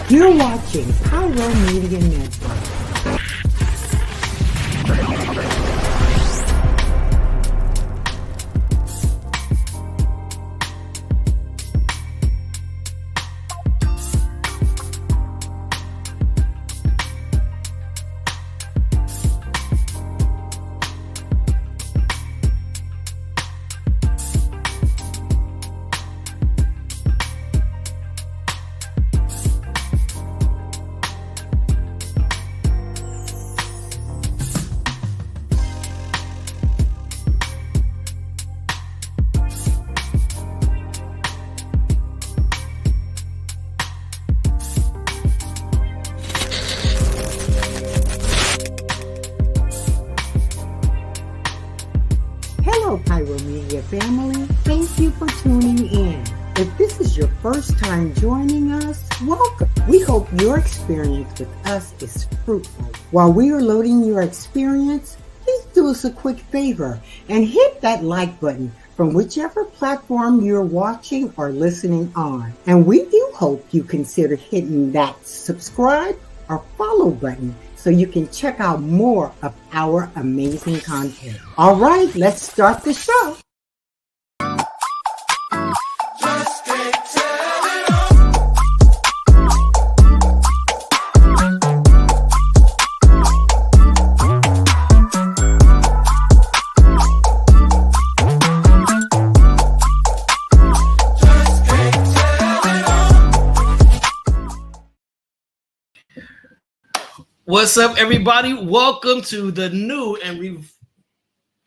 You're watching Pyro Media Network. Hello, Pyro Media family. Thank you for tuning in. If this is your first time joining us, welcome. We hope your experience with us is fruitful. While we are loading your experience, please do us a quick favor and hit that like button from whichever platform you're watching or listening on. And we do hope you consider hitting that subscribe or follow button so you can check out more of our amazing content. All right, let's start the show. What's up, everybody? Welcome to the new and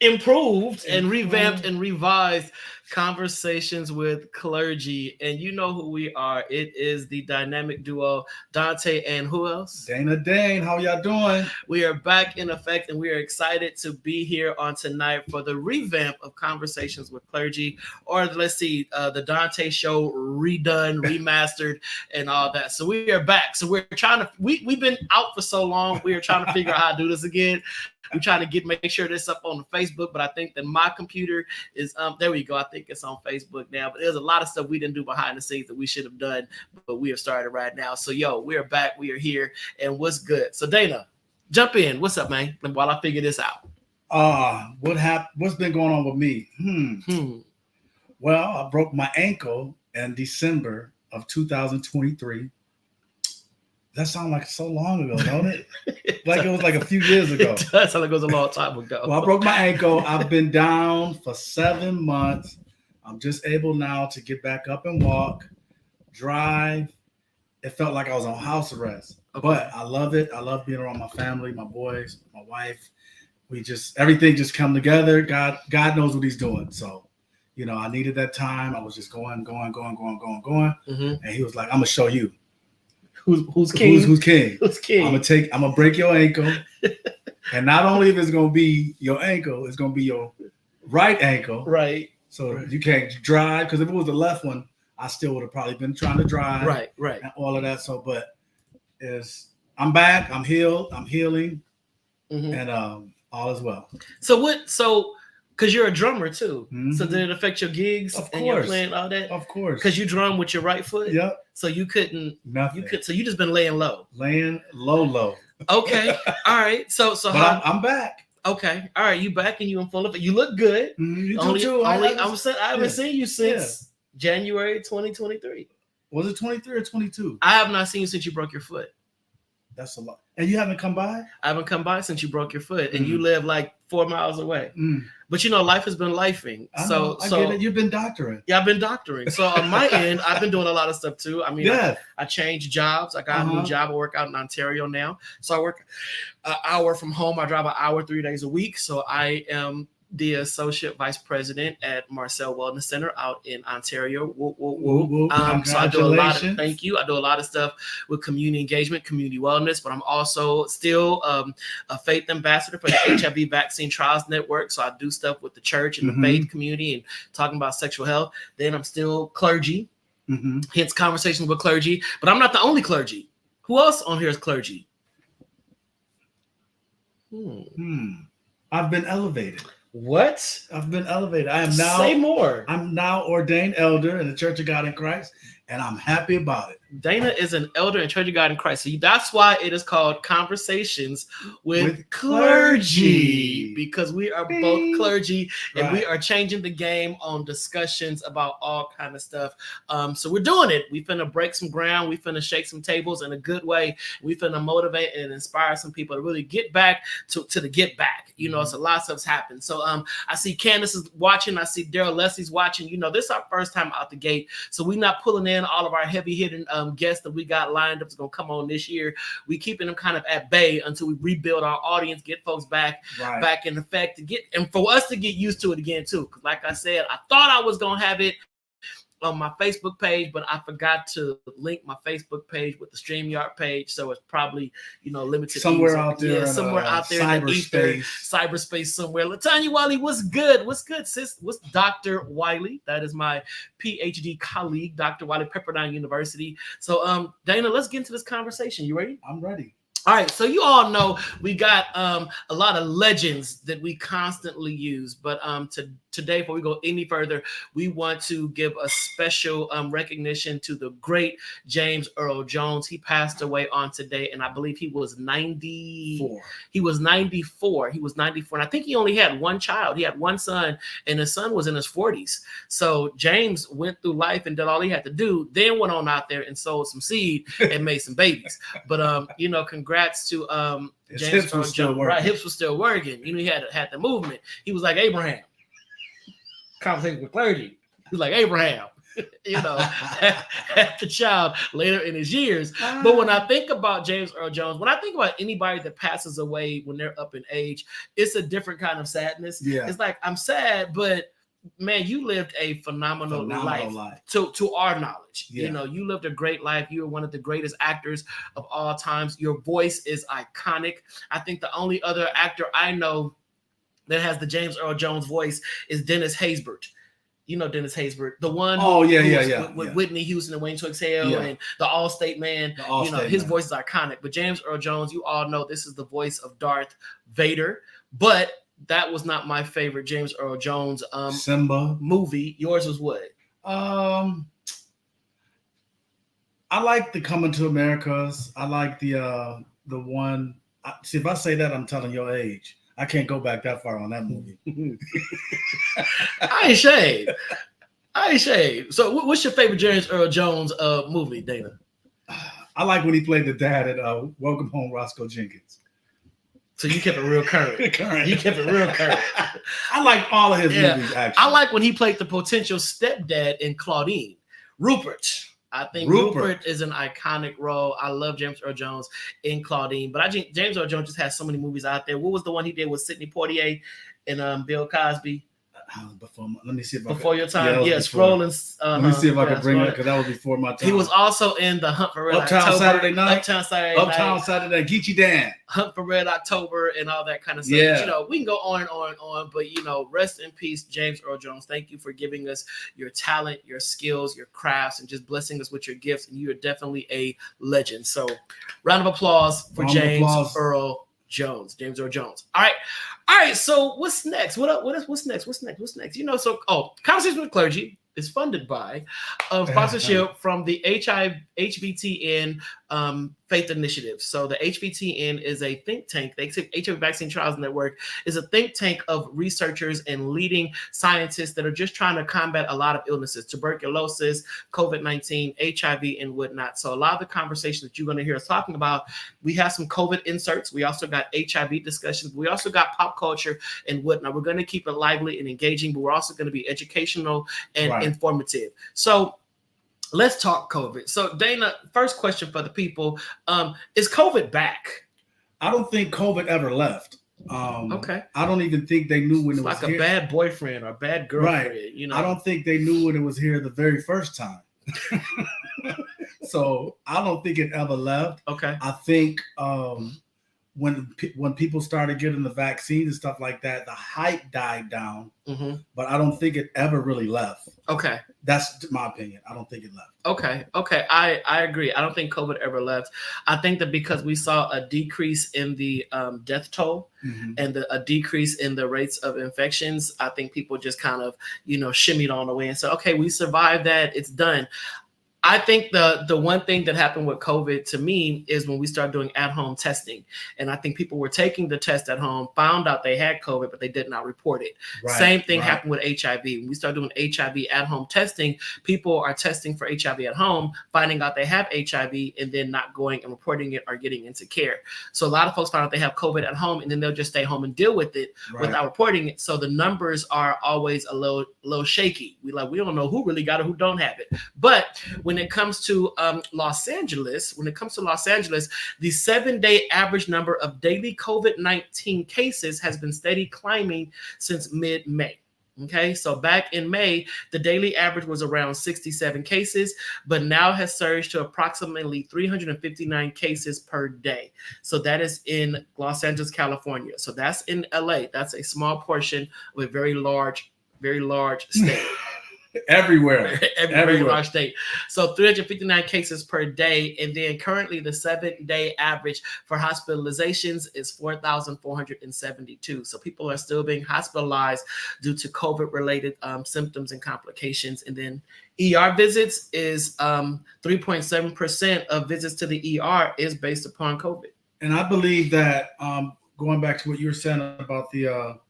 improved and revamped and revised Conversations with Clergy. And you know who we are. It is the dynamic duo, Donta and who else? Dane, how y'all doing? We are back in effect, and we are excited to be here on tonight for the revamp of Conversations with Clergy, or let's see, the Donta Show redone, remastered, and all that. So we are back. So we're trying to, we've been out for so long. We are trying to figure out how to do this again. I'm trying to make sure this up on the Facebook, but I think that my computer is there we go. I think it's on Facebook now. But there's a lot of stuff we didn't do behind the scenes that we should have done, but we have started right now. So we are back. We are here, and what's good? So Dana, jump in. What's up, man? While I figure this out. What's been going on with me? Well, I broke my ankle in December of 2023. That sounds like so long ago, don't it? Like it was like a few years ago. It does sound like it was a long time ago. Well, I broke my ankle. I've been down for 7 months. I'm just able now to get back up and walk, drive. It felt like I was on house arrest, but I love it. I love being around my family, my boys, my wife. Everything just come together. God knows what he's doing. So, I needed that time. I was just going. Mm-hmm. And he was like, I'm going to show you. Who's king? Who's king? Who's king? I'm gonna break your ankle, and not only if it's gonna be your ankle, it's gonna be your right ankle. Right. So you can't drive, because if it was the left one, I still would have probably been trying to drive. Right. And all of that. So, but I'm back. I'm healed. I'm healing, and all is well. So because you're a drummer too. Mm-hmm. So did it affect your gigs? Of and your course. playing all that? Of course. Because you drum with your right foot? Yep. So you couldn't. Nothing. So you just been laying low. Laying low. Okay. All right. So but I'm back. Okay. All right. You back and you in full of it. You look good. You too. I haven't Yeah. seen you since January 2023. Was it 23 or 22? I have not seen you since you broke your foot. That's a lot. And you haven't come by? I haven't come by since you broke your foot, and you live like 4 miles away. But life has been lifing. I get it. You've been doctoring. Yeah, I've been doctoring. So on my end, I've been doing a lot of stuff too. I mean, I changed jobs. I got a new job. I work out in Ontario now. So I work an hour from home. I drive an hour 3 days a week. So I am the associate vice president at Marcel Wellness Center out in Ontario. So I do a lot of, thank you. I do a lot of stuff with community engagement, community wellness, but I'm also still a faith ambassador for the HIV Vaccine Trials Network. So I do stuff with the church and the faith community and talking about sexual health. Then I'm still clergy, hence Conversations with Clergy, but I'm not the only clergy. Who else on here is clergy? I've been elevated. What? I've been elevated. I am now. Say more. I'm now ordained elder in the Church of God in Christ, and I'm happy about it. Dana is an elder and church of God in Christ. So that's why it is called Conversations with Clergy, because we are both clergy and we are changing the game on discussions about all kind of stuff. So we're doing it. We finna break some ground. We finna shake some tables in a good way. We finna motivate and inspire some people to really get back to the get back. You know, so a lot of stuff's happened. So I see Candace is watching. I see Daryl Leslie's watching. You know, this is our first time out the gate. So we're not pulling in all of our heavy hitting guests that we got lined up is going to come on this year. We keeping them kind of at bay until we rebuild our audience, get folks back in effect to get, and for us to get used to it again too. Because like I said, I thought I was going to have it on my Facebook page, but I forgot to link my Facebook page with the StreamYard page, so it's probably, you know, limited somewhere out there, somewhere out there in the ether, cyberspace somewhere. Latanya Wiley, what's good? What's good, sis? What's Dr. Wiley? That is my PhD colleague, Dr. Wiley, Pepperdine University. So, Dana, let's get into this conversation. You ready? I'm ready. All right, so you all know we got a lot of legends that we constantly use, but today, before we go any further, we want to give a special recognition to the great James Earl Jones. He passed away on today, and I believe he was 94. He was 94. He was 94, and I think he only had one child. He had one son, and his son was in his 40s. So James went through life and did all he had to do, then went on out there and sowed some seed and made some babies. But you know, congrats to James Earl Jones. Right, hips was still working. You know, he had the movement. He was like Abraham. Conversation with Clergy. He was like Abraham. You know, had the child later in his years. But when I think about James Earl Jones, when I think about anybody that passes away when they're up in age, it's a different kind of sadness. Yeah. It's like, I'm sad, but man, you lived a phenomenal life. To our knowledge. Yeah. You know, you lived a great life. You were one of the greatest actors of all times. Your voice is iconic. I think the only other actor I know that has the James Earl Jones voice is Dennis Haysbert. You know Dennis Haysbert, the one with Whitney Houston and Wayne to Exhale and the Allstate man. His voice is iconic. But James Earl Jones, you all know this is the voice of Darth Vader. But that was not my favorite James Earl Jones Simba movie. Yours was what? I like the Coming to Americas. I like the one. See, if I say that, I'm telling your age. I can't go back that far on that movie. I ain't shade. So what's your favorite James Earl Jones movie, Dana? I like when he played the dad at Welcome Home, Roscoe Jenkins. So you kept it real current. You kept it real current. I like all of his movies, actually. I like when he played the potential stepdad in Claudine. Rupert. I think Rupert is an iconic role. I love James Earl Jones in Claudine, but I think James Earl Jones just has so many movies out there. What was the one he did with Sidney Poitier and Bill Cosby? Let me see if before your time. Yeah, scrolling. Let me see if I can bring it because that was before my time. He was also in the Hunt for Red Uptown Saturday Night. Uptown Saturday, Geechee Dan. Hunt for Red October and all that kind of stuff. Yeah. You know, we can go on and on and on, but you know, rest in peace, James Earl Jones. Thank you for giving us your talent, your skills, your crafts, and just blessing us with your gifts. And you are definitely a legend. So, round of applause for James Earl Jones. James Earl Jones. All right. So what's next? What's next? You know, Conversation with Clergy is funded by sponsorship from the HBTN Faith Initiative. So the HBTN is a think tank. The HIV Vaccine Trials Network is a think tank of researchers and leading scientists that are just trying to combat a lot of illnesses, tuberculosis, COVID-19, HIV, and whatnot. So a lot of the conversations that you're going to hear us talking about, we have some COVID inserts. We also got HIV discussions. We also got pop culture and whatnot. We're going to keep it lively and engaging, but we're also going to be educational and informative. So let's talk COVID. So Dana, first question for the people, is COVID back? I don't think COVID ever left. Okay. I don't even think they knew when it was here. Like a bad boyfriend or a bad girlfriend. Right. You know? I don't think they knew when it was here the very first time. So I don't think it ever left. Okay. I think when people started getting the vaccines and stuff like that, the hype died down. Mm-hmm. But I don't think it ever really left. Okay. That's my opinion. I don't think it left. Okay. I agree. I don't think COVID ever left. I think that because we saw a decrease in the death toll and a decrease in the rates of infections, I think people just kind of, shimmied on the way and said, okay, we survived that. It's done. I think the one thing that happened with COVID to me is when we started doing at-home testing. And I think people were taking the test at home, found out they had COVID, but they did not report it. Right, same thing happened with HIV. When we started doing HIV at-home testing, people are testing for HIV at home, finding out they have HIV, and then not going and reporting it or getting into care. So a lot of folks find out they have COVID at home, and then they'll just stay home and deal with it without reporting it. So the numbers are always a little shaky. We don't know who really got it, who don't have it. But when it comes to Los Angeles, the 7-day average number of daily COVID-19 cases has been steady climbing since mid-May. Okay, so back in May, the daily average was around 67 cases, but now has surged to approximately 359 cases per day. So that is in Los Angeles, California. So that's in LA. That's a small portion of a very large state. Everywhere. Very large state. So 359 cases per day. And then currently the 7-day average for hospitalizations is 4,472. So people are still being hospitalized due to COVID-related symptoms and complications. And then ER visits is 3.7% of visits to the ER is based upon COVID. And I believe that going back to what you were saying about the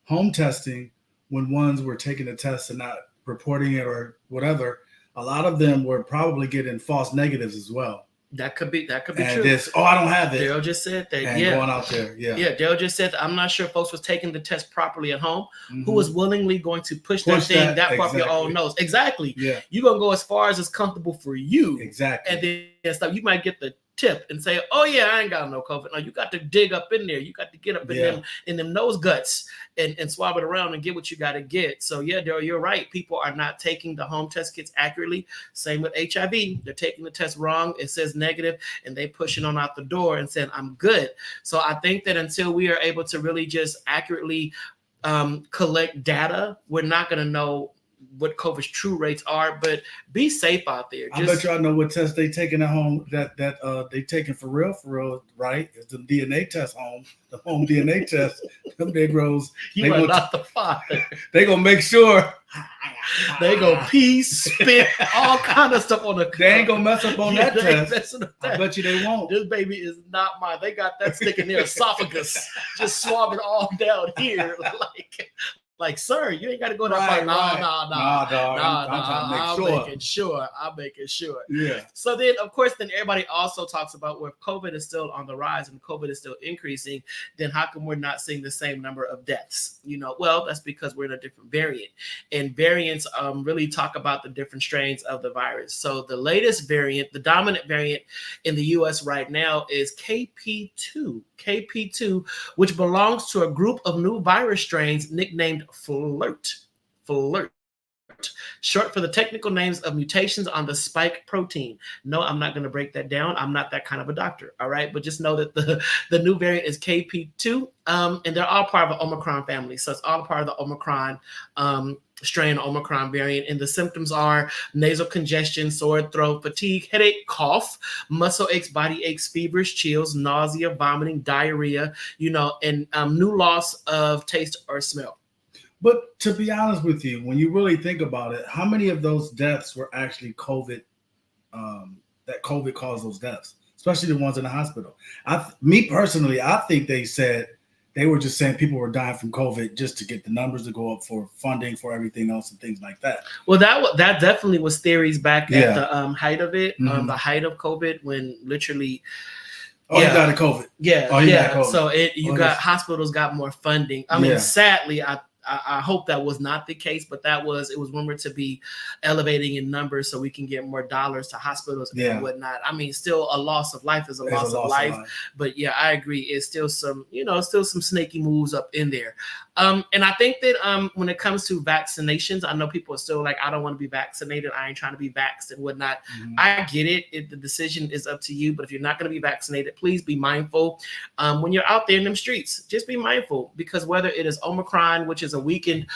home testing, when ones were taking the test and not reporting it or whatever, a lot of them were probably getting false negatives as well. That could be and true. I don't have it. Dale just said that. And going out there, Dale just said that. I'm not sure if folks was taking the test properly at home. Who was willingly going to push that thing that far up your own nose? Exactly. Yeah. You're gonna go as far as it's comfortable for you. Exactly. And then stuff. You might get the tip and say, "Oh yeah, I ain't got no COVID." No, you got to dig up in there. You got to get up in them nose guts and swab it around and get what you got to get. So yeah, Daryl, you're right. People are not taking the home test kits accurately. Same with HIV. They're taking the test wrong. It says negative, and they pushing on out the door and saying, "I'm good." So I think that until we are able to really just accurately collect data, we're not going to know what COVID's true rates are, but be safe out there. I bet y'all know what test they taking at home that they taking for real, right? It's the DNA test the home DNA test. Them Negroes, you are not the father. They gonna make sure they go pee, spit, all kind of stuff on the. They ain't gonna mess up on that test. I bet you they won't. This baby is not mine. They got that stick in their esophagus, just swab it all down here, like, sir, you ain't got to go that far. I'm making sure. Yeah. So then, of course, everybody also talks about where COVID is still on the rise and COVID is still increasing, then how come we're not seeing the same number of deaths? Well, that's because we're in a different variant. And variants really talk about the different strains of the virus. So the latest variant, the dominant variant in the U.S. right now is KP2, which belongs to a group of new virus strains nicknamed Flirt, short for the technical names of mutations on the spike protein. No, I'm not going to break that down. I'm not that kind of a doctor, all right? But just know that the new variant is KP2, and they're all part of the Omicron family. So it's all part of the Omicron strain, Omicron variant. And the symptoms are nasal congestion, sore throat, fatigue, headache, cough, muscle aches, body aches, fevers, chills, nausea, vomiting, diarrhea, and new loss of taste or smell. But to be honest with you, when you really think about it, how many of those deaths were actually COVID, that COVID caused those deaths, especially the ones in the hospital? Me personally, I think they were just saying people were dying from COVID just to get the numbers to go up for funding for everything else and things like that. Well, that definitely was theories back at the height of it, the height of COVID, when literally... you got a COVID. Yeah, got COVID. So hospitals got more funding. I mean, sadly, I hope that was not the case, but it was rumored to be elevating in numbers so we can get more dollars to hospitals and whatnot. I mean, still a loss of life is a loss of life. But yeah, I agree. It's still some snaky moves up in there. And I think that when it comes to vaccinations, I know people are still like, I don't want to be vaccinated. I ain't trying to be vaxxed and whatnot. I get it. The decision is up to you. But if you're not going to be vaccinated, please be mindful when you're out there in them streets. Just be mindful, because whether it is Omicron, which is a weakened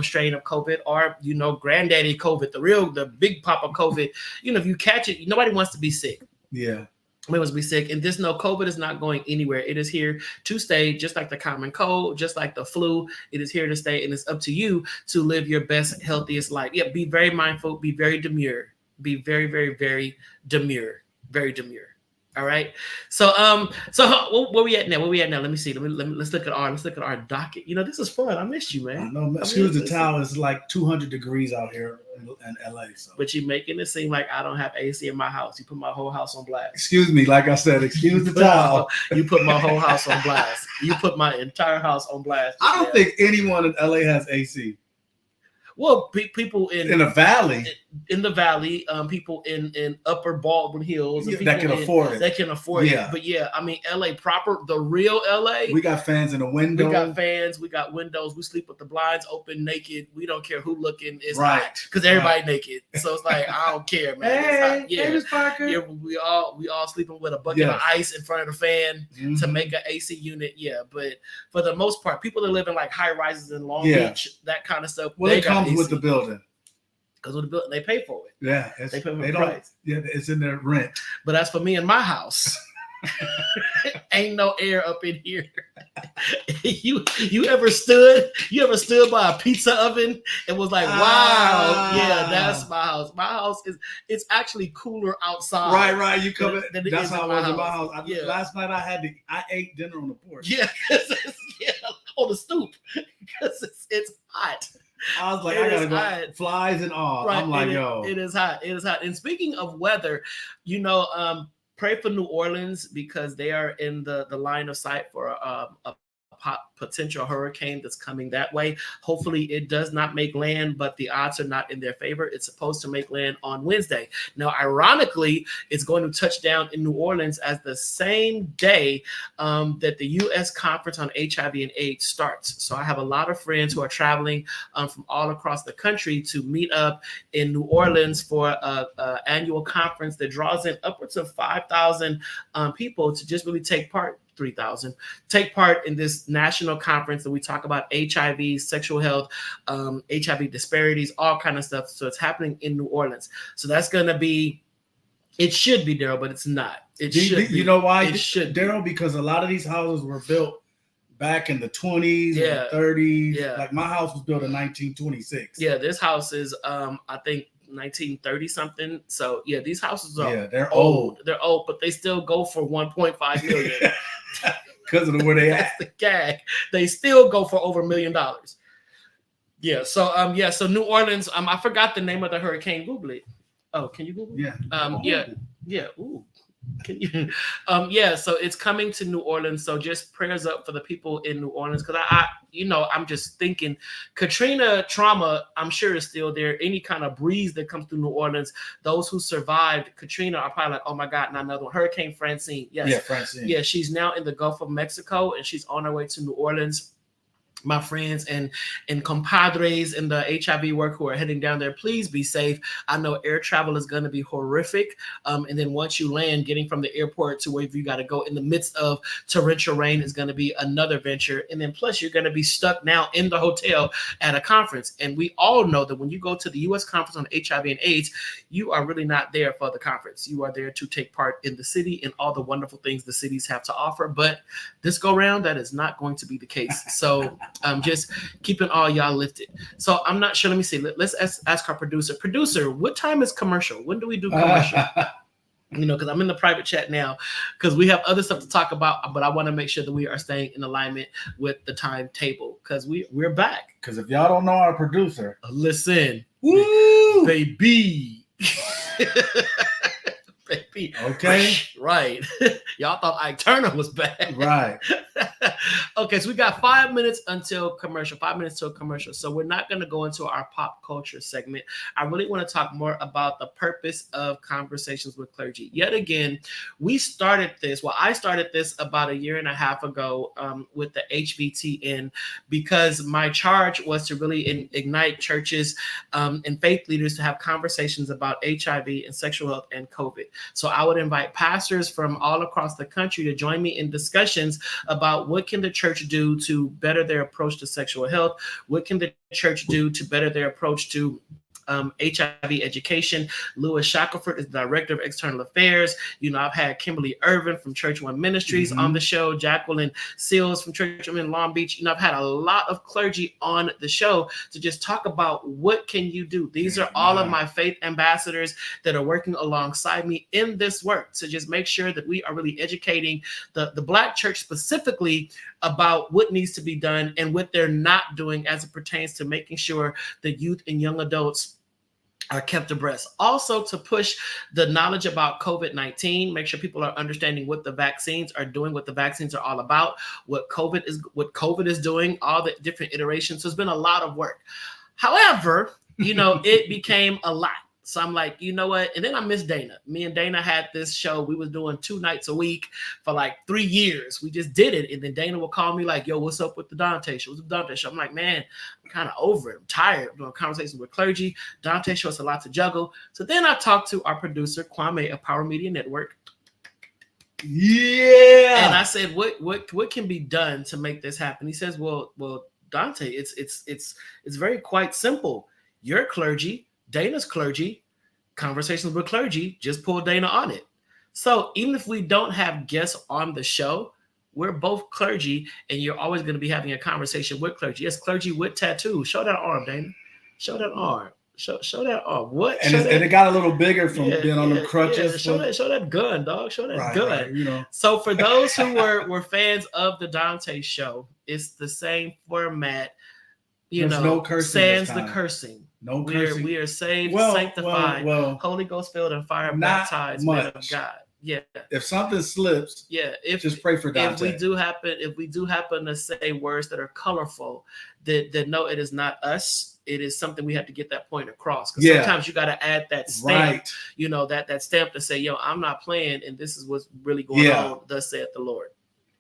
strain of COVID, or granddaddy COVID, the big pop of COVID, if you catch it, nobody wants to be sick. Yeah. Nobody wants to be sick. And just know COVID is not going anywhere. It is here to stay, just like the common cold, just like the flu. It is here to stay, and it's up to you to live your best, healthiest life. Yeah, be very mindful, be very demure. be very, very, very demure. Very demure. All right. So where we at now? Let me see. Let's look at our docket. This is fun. I missed you, man. No, excuse the towel. It's like 200 degrees out here in LA. So. But you're making it seem like I don't have AC in my house. You put my whole house on blast. Excuse me, like I said, excuse the towel. You put my whole house on blast. You put my entire house on blast. I don't think anyone in LA has AC. Well, people in the valley, people in Upper Baldwin Hills, that can afford it. That can afford it. But yeah, I mean, LA proper, the real LA. We got fans in the window. We got fans. We got windows. We sleep with the blinds open, naked. We don't care who looking. It's right hot because everybody naked. So it's like I don't care, man. Hey, Parker. Yeah, we all sleeping with a bucket of ice in front of the fan to make an AC unit. Yeah, but for the most part, people that live in like high rises in Long Beach, that kind of stuff. Well, it comes with the building. Because with the building, they pay for it. Yeah, they pay for the price. Yeah, it's in their rent. But as for me and my house, ain't no air up in here. You ever stood by a pizza oven and was like, wow, yeah, that's my house. My house it's actually cooler outside. Right. You come in. That's how I was in my house. Last night I ate dinner on the porch. Yeah, on the stoop because it's hot. I was like, I gotta go. Flies and all. Right. I'm like, yo. It is hot. It is hot. And speaking of weather, pray for New Orleans because they are in the line of sight for a potential hurricane that's coming that way. Hopefully it does not make land, but the odds are not in their favor. It's supposed to make land on Wednesday. Now, ironically, it's going to touch down in New Orleans as the same day that the U.S. Conference on HIV and AIDS starts. So I have a lot of friends who are traveling from all across the country to meet up in New Orleans for an annual conference that draws in upwards of 5,000 people to just really take part. 3,000 take part in this national conference that we talk about HIV, sexual health, HIV disparities, all kind of stuff. So it's happening in New Orleans. So that's going to be, it should be, Daryl, but it's not. It should be. You know why? It should, Daryl, because a lot of these houses were built back in the 20s, and 30s. Yeah. Like my house was built in 1926. Yeah, this house is, I think, 1930 something. So yeah, these houses are they're old. They're old, but they still go for 1.5 million. Because of where they at. The gag. They still go for over $1 million. Yeah. So so New Orleans. I forgot the name of the hurricane. Google it. Oh, can you Google it? Yeah. Yeah. Ooh. Can you? So it's coming to New Orleans. So just prayers up for the people in New Orleans because I'm just thinking Katrina trauma, I'm sure is still there. Any kind of breeze that comes through New Orleans, those who survived Katrina are probably like, oh my God, not another one. Hurricane Francine. Yes. Yeah, Francine. Yeah, she's now in the Gulf of Mexico and she's on her way to New Orleans. My friends and compadres in the HIV work who are heading down there, please be safe. I know air travel is going to be horrific. And then once you land, getting from the airport to where you got to go in the midst of torrential rain is going to be another venture. And then plus you're going to be stuck now in the hotel at a conference. And we all know that when you go to the U.S. Conference on HIV and AIDS, you are really not there for the conference. You are there to take part in the city and all the wonderful things the cities have to offer. But this go round, that is not going to be the case. So just keeping all y'all lifted. So I'm not sure. Let me see. Let's ask our producer. Producer, what time is commercial? When do we do commercial? Because I'm in the private chat now because we have other stuff to talk about, but I want to make sure that we are staying in alignment with the timetable because we're back. Because if y'all don't know our producer, listen, woo, baby. Baby. Okay. Right. Y'all thought Ike Turner was back. Right. Okay, so we got 5 minutes until commercial. 5 minutes till commercial. So we're not going to go into our pop culture segment. I really want to talk more about the purpose of Conversations with Clergy. Yet again, I started this about 1.5 years ago with the HVTN because my charge was to really ignite churches and faith leaders to have conversations about HIV and sexual health and COVID. So I would invite pastors from all across the country to join me in discussions about what can the church do to better their approach to sexual health? What can the church do to better their approach to HIV education. Louis Shackelford is the director of external affairs. I've had Kimberly Irvin from Church One Ministries on the show, Jacqueline Seals from Church One in Long Beach. I've had a lot of clergy on the show to just talk about what can you do. These are all of my faith ambassadors that are working alongside me in this work to just make sure that we are really educating the Black church specifically about what needs to be done and what they're not doing as it pertains to making sure that youth and young adults are kept abreast. Also to push the knowledge about COVID-19, make sure people are understanding what the vaccines are doing, what the vaccines are all about, what COVID is doing, all the different iterations. So it's been a lot of work. However, it became a lot. So I'm like, you know what? And then I miss Dana. Me and Dana had this show. We was doing 2 nights a week for like 3 years. We just did it. And then Dana would call me like, yo, what's up with the Donta show? What's the Donta show? I'm like, man, I'm kind of over it. I'm tired of doing conversations with clergy. Donta show is a lot to juggle. So then I talked to our producer, Kwame of Pyro Media Network. Yeah. And I said, what can be done to make this happen? He says, well, Donta, it's very quite simple. You're clergy. Dana's clergy, Conversations with Clergy, just pull Dana on it. So even if we don't have guests on the show, we're both clergy, and you're always going to be having a conversation with clergy. Yes, clergy with tattoos. Show that arm, Dana. Show that arm. Show that arm. What? And it got a little bigger from being on the crutches. Yeah. Show that gun, dog. Show that gun. Right, So for those who were fans of the Donta show, it's the same format. There's no cursing. Sans the cursing. No cursing. We are saved, sanctified, Holy Ghost filled, and fire baptized men of God. Yeah. If something slips, just pray for Donta. If we do happen to say words that are colorful, that no, it is not us. It is something we have to get that point across. Because sometimes you got to add that stamp, that stamp to say, yo, I'm not playing, and this is what's really going on. Thus saith the Lord.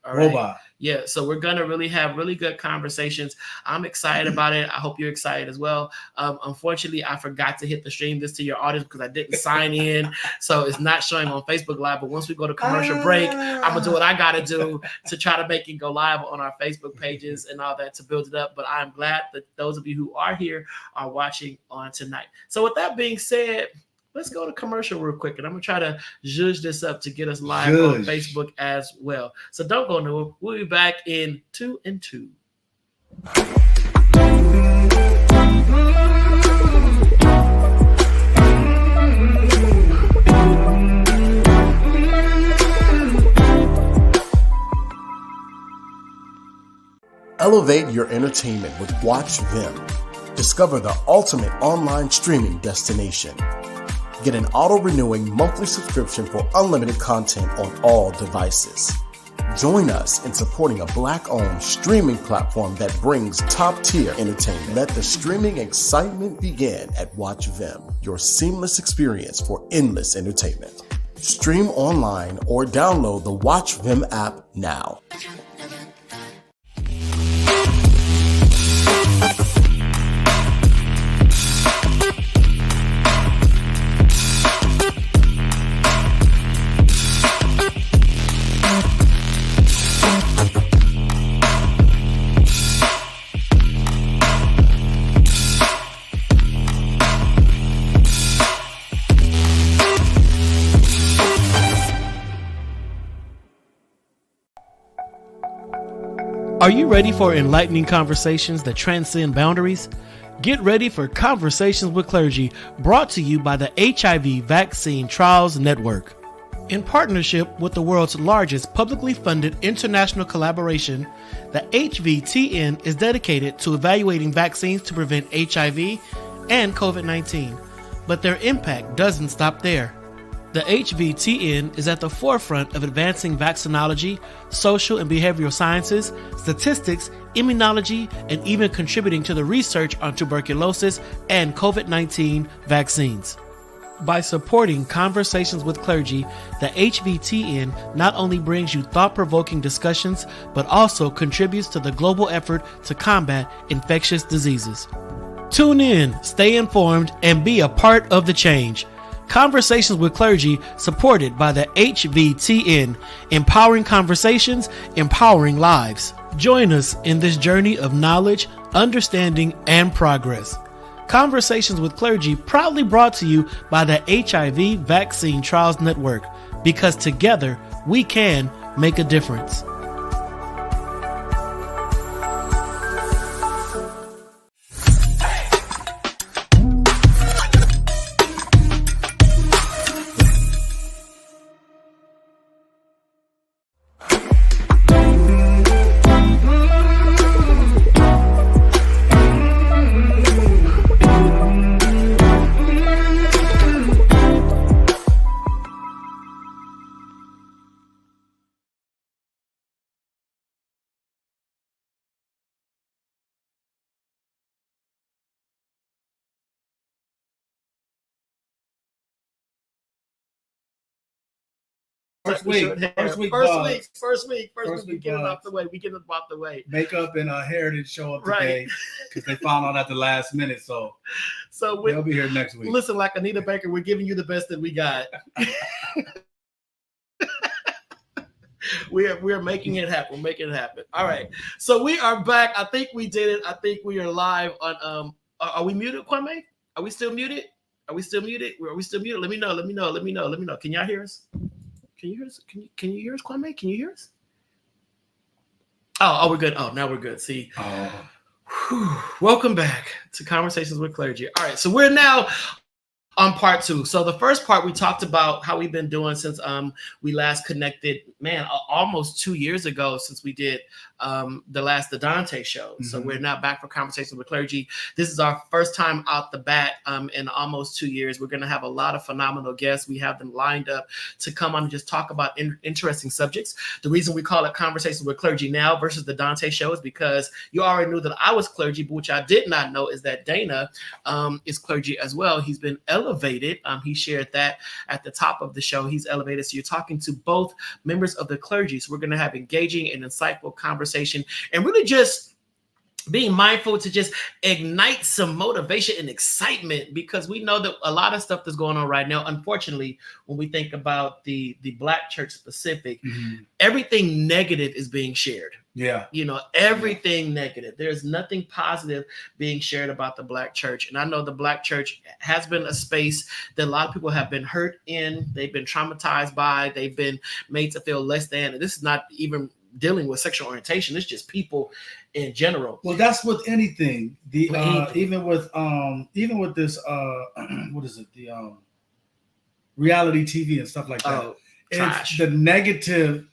All right. Yeah, so we're gonna really have really good conversations. I'm excited about it. I hope you're excited as well. Unfortunately, I forgot to hit the stream this to your audience because I didn't sign in, so it's not showing on Facebook Live. But once we go to commercial break, I'm gonna do what I gotta do to try to make it go live on our Facebook pages and all that to build it up. But I'm glad that those of you who are here are watching on tonight. So with that being said, let's go to commercial real quick, and I'm going to try to zhuzh this up to get us live on Facebook as well. So don't go nowhere. We'll be back in 2 and 2. Elevate your entertainment with Watch Vim. Discover the ultimate online streaming destination. Get an auto-renewing monthly subscription for unlimited content on all devices. Join us in supporting a Black-owned streaming platform that brings top-tier entertainment. Let the streaming excitement begin at Watch Vim, your seamless experience for endless entertainment. Stream online or download the Watch Vim app now. Are you ready for enlightening conversations that transcend boundaries? Get ready for Conversations with Clergy, brought to you by the HIV Vaccine Trials Network. In partnership with the world's largest publicly funded international collaboration, the HVTN is dedicated to evaluating vaccines to prevent HIV and COVID-19. But their impact doesn't stop there. The HVTN is at the forefront of advancing vaccinology, social and behavioral sciences, statistics, immunology, and even contributing to the research on tuberculosis and COVID-19 vaccines. By supporting Conversations with Clergy, the HVTN not only brings you thought-provoking discussions, but also contributes to the global effort to combat infectious diseases. Tune in, stay informed, and be a part of the change. Conversations with Clergy, supported by the HVTN, empowering conversations, empowering lives. Join us in this journey of knowledge, understanding, and progress. Conversations with Clergy proudly brought to you by the HIV Vaccine Trials Network, because together we can make a difference. First week, we get it off the way. We get it off the way. Makeup and hair didn't show up today because they found out at the last minute. So they'll be here next week. Listen, like Anita Baker, we're giving you the best that we got. We're making it happen. We're making it happen. All right. So we are back. I think we did it. I think we are live on. Are we muted, Kwame? Are we still muted? Are we still muted? Let me know. Can y'all hear us? Can you hear us? Can you hear us, Kwame? Can you hear us? Oh, we're good. Oh, now we're good. See. Welcome back to Conversations with Clergy. All right, so we're now on part 2. So the first part, we talked about how we've been doing since we last connected, almost 2 years ago since we did the Donta show. Mm-hmm. So we're now back for Conversations with Clergy. This is our first time out the bat in almost 2 years. We're going to have a lot of phenomenal guests. We have them lined up to come on and just talk about interesting subjects. The reason we call it Conversations with Clergy now versus the Donta show is because you already knew that I was clergy, but which I did not know is that Dana is clergy as well. He's been elevated. He shared that at the top of the show. He's elevated. So you're talking to both members of the clergy. So we're going to have engaging and insightful conversation and really just being mindful to just ignite some motivation and excitement, because we know that a lot of stuff that's going on right now, unfortunately, when we think about the Black church specific, everything negative is being shared. Yeah. Everything negative. There's nothing positive being shared about the Black church. And I know the Black church has been a space that a lot of people have been hurt in. They've been traumatized by. They've been made to feel less than. And this is not even dealing with sexual orientation. It's just people in general. Well, that's with anything. Even with this what is it? The reality TV and stuff like that. It's the negative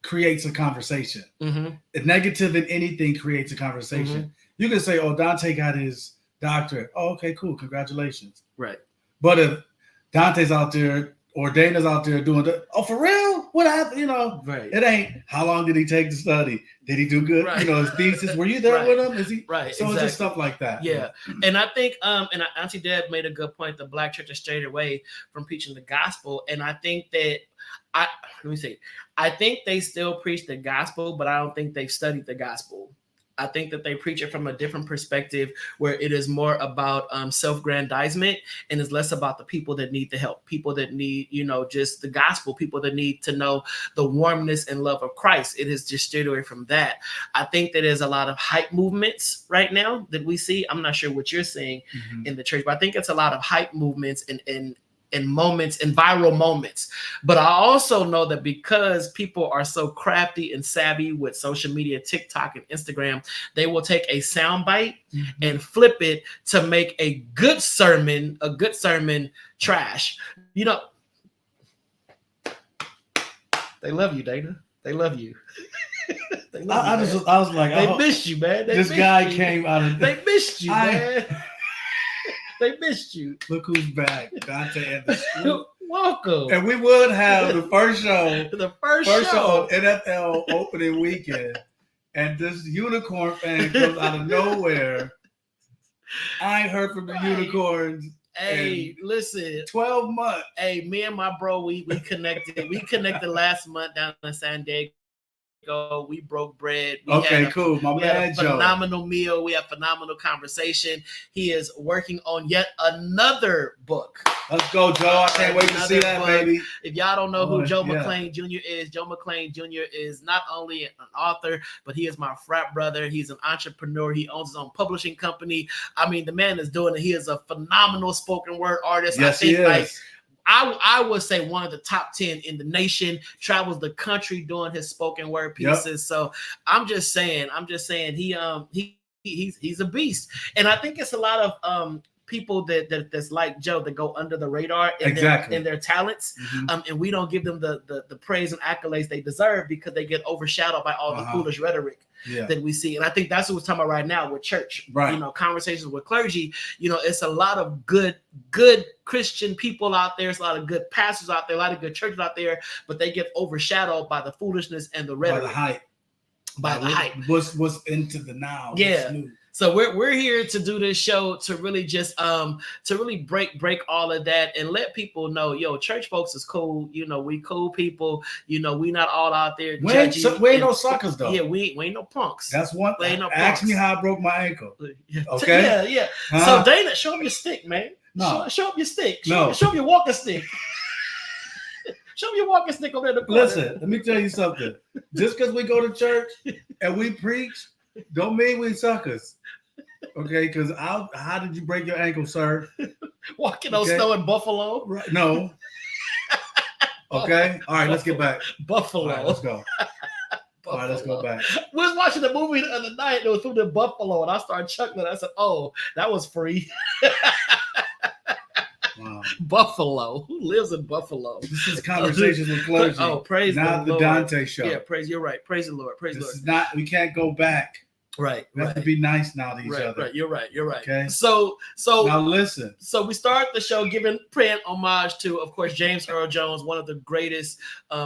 creates a conversation. Mm-hmm. The negative in anything creates a conversation. Mm-hmm. You can say, "Oh, Donta got his doctorate. Oh, okay, cool, congratulations." Right. But if Dante's out there or Dana's out there doing for real? What happened? Right. It ain't how long did he take to study? Did he do good? Right. His thesis. Were you there with him? Is he right? So it's just stuff like that. Yeah. And I think and Auntie Deb made a good point. The Black church has strayed away from preaching the gospel. And I think that I think they still preach the gospel, but I don't think they've studied the gospel. I think that they preach it from a different perspective, where it is more about self-grandizement and is less about the people that need the help, people that need, just the gospel, people that need to know the warmness and love of Christ. It is just straight away from that. I think that there's a lot of hype movements right now that we see. I'm not sure what you're seeing in the church, but I think it's a lot of hype movements and moments and viral moments. But I also know that because people are so crafty and savvy with social media, TikTok and Instagram, they will take a soundbite and flip it to make a good sermon trash. They love you, Dana. They love you. I was like, they missed you, man. This guy came out of. They missed you, man. They missed you. Look who's back. Donta and the school. Welcome. And we would have the first show. The first show on NFL opening weekend. And this unicorn fan comes out of nowhere. I ain't heard from the unicorns. Hey, listen. 12 months. Hey, me and my bro, we connected. We connected last month down in San Diego. ago. We broke bread. We Cool. We had a phenomenal meal. We had phenomenal conversation. He is working on yet another book. Let's go, Joe. I can't wait to see that, book. Baby. If y'all don't know who Joe McClain Jr. is, Joe McClain Jr. is not only an author, but he is my frat brother. He's an entrepreneur. He owns his own publishing company. I mean, the man is doing it. He is a phenomenal spoken word artist. Yes, he is. I would say one of the top 10 in the nation, travels the country doing his spoken word pieces. Yep. So I'm just saying he's a beast. And I think it's a lot of people that's like Joe that go under the radar in their talents. Mm-hmm. And we don't give them the praise and accolades they deserve because they get overshadowed by all the foolish rhetoric that we see. And I think that's what we're talking about right now with church, right? Conversations with clergy, it's a lot of good Christian people out there. It's a lot of good pastors out there, a lot of good churches out there, but they get overshadowed by the foolishness and the rhetoric. By the hype. What's into the now. Yeah. So we're here to do this show to really just to really break all of that and let people know, church folks is cool. We cool people. We not all out there. We ain't no suckers though. Yeah, we ain't no punks. That's one thing. Ask me how I broke my ankle. Okay. Yeah. So Dana, show me your stick, man. No. Show up your stick. Show me your walking stick. Show me your walking stick over there in the corner. Listen, let me tell you something. Just because we go to church and we preach, don't mean we suckers. Okay, because how did you break your ankle, sir? Walking on snow in Buffalo? Right. No. Okay. All right, let's get back. Buffalo. All right, let's go. All right, let's go back. We was watching the movie the other night. It was through the Buffalo, and I started chuckling. I said, "Oh, that was free." Wow. Buffalo. Who lives in Buffalo? This is Conversations with Clergy. Oh, praise not the Lord. Donta show. Yeah, you're right. Praise the Lord. Praise the Lord. This is not. We can't go back. Right. We have to be nice now to each other. Right. You're right. Okay. So now listen. So we start the show paying homage to, of course, James Earl Jones, one of the greatest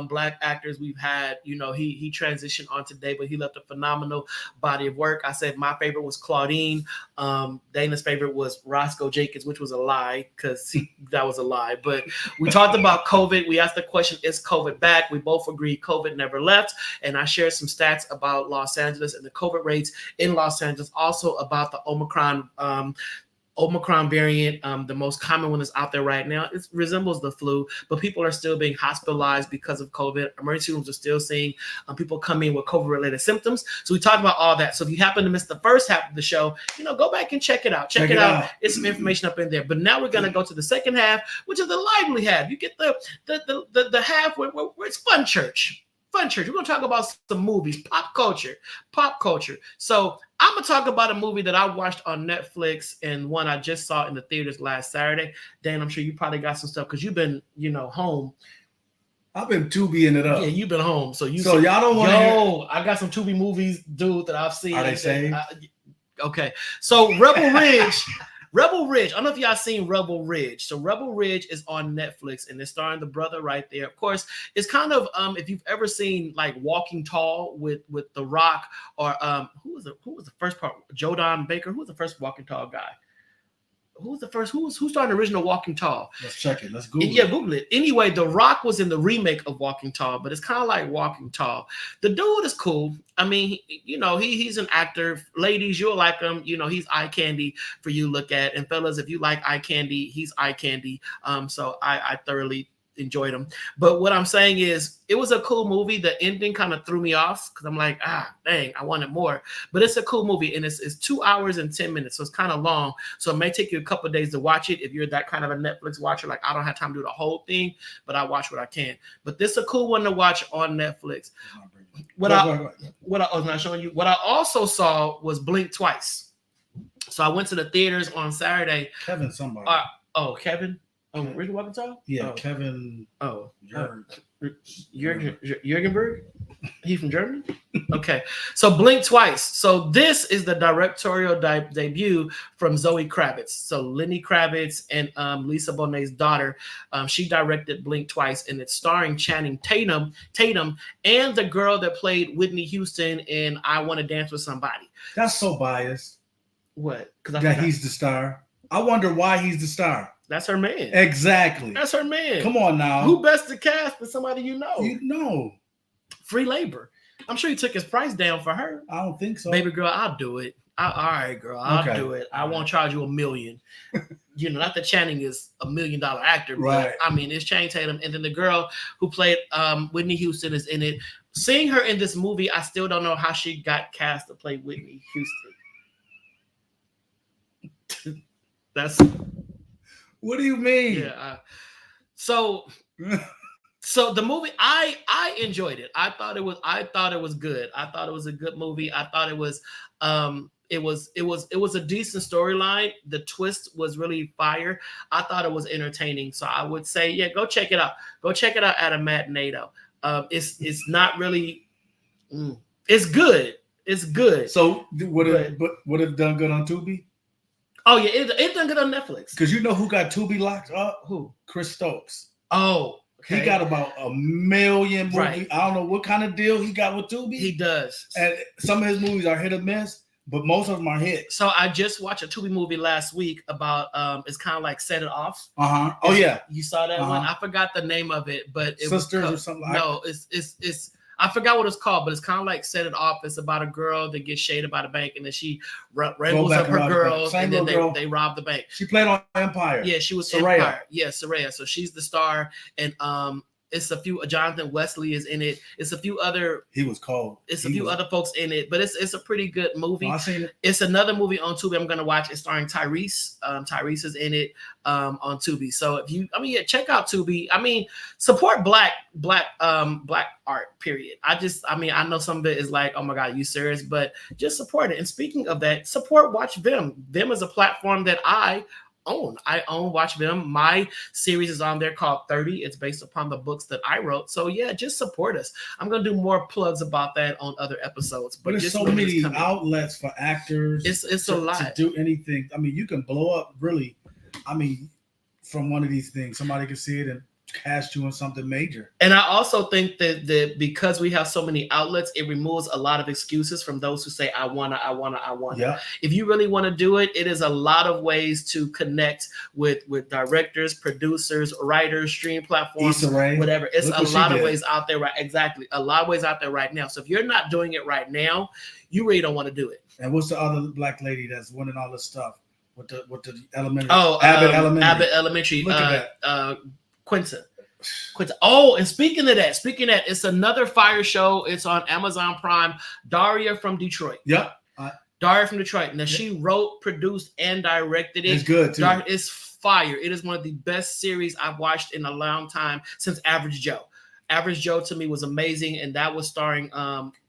Black actors we've had. He transitioned on today, but he left a phenomenal body of work. I said my favorite was Claudine. Dana's favorite was Roscoe Jenkins, which was a lie because that was a lie. But we talked about COVID. We asked the question, is COVID back? We both agreed COVID never left. And I shared some stats about Los Angeles and the COVID rates in Los Angeles, also about the Omicron variant, the most common one that's out there right now. It resembles the flu, but people are still being hospitalized because of COVID. Emergency rooms are still seeing people come in with COVID-related symptoms. So we talked about all that. So if you happen to miss the first half of the show, go back and check it out. Check it out. It's some information up in there. But now we're going to go to the second half, which is the lively half. You get the half where it's fun church. We're going to talk about some movies, pop culture. So I'm going to talk about a movie that I watched on Netflix and one I just saw in the theaters last Saturday. Dan, I'm sure you probably got some stuff because you've been, home. I've been Tubiing it up. Yeah, you've been home. So y'all don't want to I got some Tubi movies, dude, that I've seen. Are they saved? Okay. So Rebel Ridge. I don't know if y'all seen Rebel Ridge. So Rebel Ridge is on Netflix and it's starring the brother right there. Of course, it's kind of if you've ever seen like Walking Tall with The Rock or who was the first part? Jodan Baker. Who was the first Walking Tall guy? Who's started the original Walking Tall? Let's check it. Let's Google it. Yeah, Google it. Anyway, The Rock was in the remake of Walking Tall, but it's kind of like Walking Tall. The dude is cool. I mean, he's an actor. Ladies, you'll like him. He's eye candy for you to look at. And fellas, if you like eye candy, he's eye candy. So I thoroughly enjoyed him. But what I'm saying is it was a cool movie. The ending kind of threw me off because I'm like, dang, I wanted more. But it's a cool movie and it's 2 hours and 10 minutes. So it's kind of long. So it may take you a couple of days to watch it if you're that kind of a Netflix watcher. Like I don't have time to do the whole thing, but I watch what I can. But this is a cool one to watch on Netflix. What I was not showing you. What I also saw was Blink Twice. So I went to the theaters on Saturday. Kevin somebody. Kevin. Richard Walking Tall? Yeah, Kevin. Jürgenberg? He from Germany? Okay. So Blink Twice. So this is the directorial debut from Zoe Kravitz. So Lenny Kravitz and Lisa Bonet's daughter. She directed Blink Twice, and it's starring Channing Tatum and the girl that played Whitney Houston in I Want to Dance with Somebody. That's so biased. What? That he's the star. I wonder why he's the star. That's her man. Exactly. That's her man. Come on now. Who best to cast than somebody you know? You know. Free labor. I'm sure he took his price down for her. I don't think so. Baby girl, I'll do it. All right, girl, I'll do it. I won't charge you $1 million. Not that Channing is $1 million actor, right? But, I mean, it's Channing Tatum, and then the girl who played Whitney Houston is in it. Seeing her in this movie, I still don't know how she got cast to play Whitney Houston. That's. What do you mean? Yeah. So the movie, I enjoyed it. I thought it was good. I thought it was a good movie. I thought it was it was a decent storyline. The twist was really fire. I thought it was entertaining. So I would say, yeah, go check it out. Go check it out at a matinee though. It's not really. It's good. It's good. So would it done good on Tubi? Oh yeah, it done good on Netflix. Because you know who got Tubi locked up? Who? Chris Stokes. Oh, okay. He got about 1 million movies. Right. I don't know what kind of deal he got with Tubi. He does. And some of his movies are hit or miss, but most of them are hits. So I just watched a Tubi movie last week about it's kind of like Set It Off. Oh yeah, you saw that one? I forgot the name of it, but it Sisters or something. No, it's I forgot what it's called, but it's kind of like Set It Off. It's about a girl that gets shaded by the bank, and then she rambles up her girls, and then they rob the bank. She played on Empire. Yeah, she was Soraya. Empire. Yeah, Soraya. So she's the star, and it's a few. Jonathan Wesley is in it. It's a few other. He was cold. It's a few other folks in it, but it's a pretty good movie. I seen it. It's another movie on Tubi I'm gonna watch. It's starring Tyrese. Tyrese is in it on Tubi. So if you, check out Tubi. Support black art. Period. I know some of it is like, oh my God, you serious? But just support it. And speaking of that, support Watch Vim. Vim is a platform that I own Watch Vim. My series is on there called 30. It's based upon the books that I wrote. So yeah, just support us. I'm gonna do more plugs about that on other episodes. But there's so many outlets for actors. It's a lot to do anything. You can blow up really. From one of these things, somebody can see it and cast you on something major. And I also think that because we have so many outlets, it removes a lot of excuses from those who say, I wanna. Yeah. If you really want to do it, it is a lot of ways to connect with directors, producers, writers, stream platforms, whatever. It's a lot of ways out there, right? Exactly. A lot of ways out there right now. So if you're not doing it right now, you really don't want to do it. And what's the other black lady that's winning all this stuff with the elementary? Abbott Elementary. Look at that. Quinta. Oh, and speaking of that, it's another fire show. It's on Amazon Prime. Daria from Detroit. Yep. Daria from Detroit. Now she wrote, produced, and directed it. It's good too. It's fire. It is one of the best series I've watched in a long time since Average Joe. Average Joe to me was amazing, and that was starring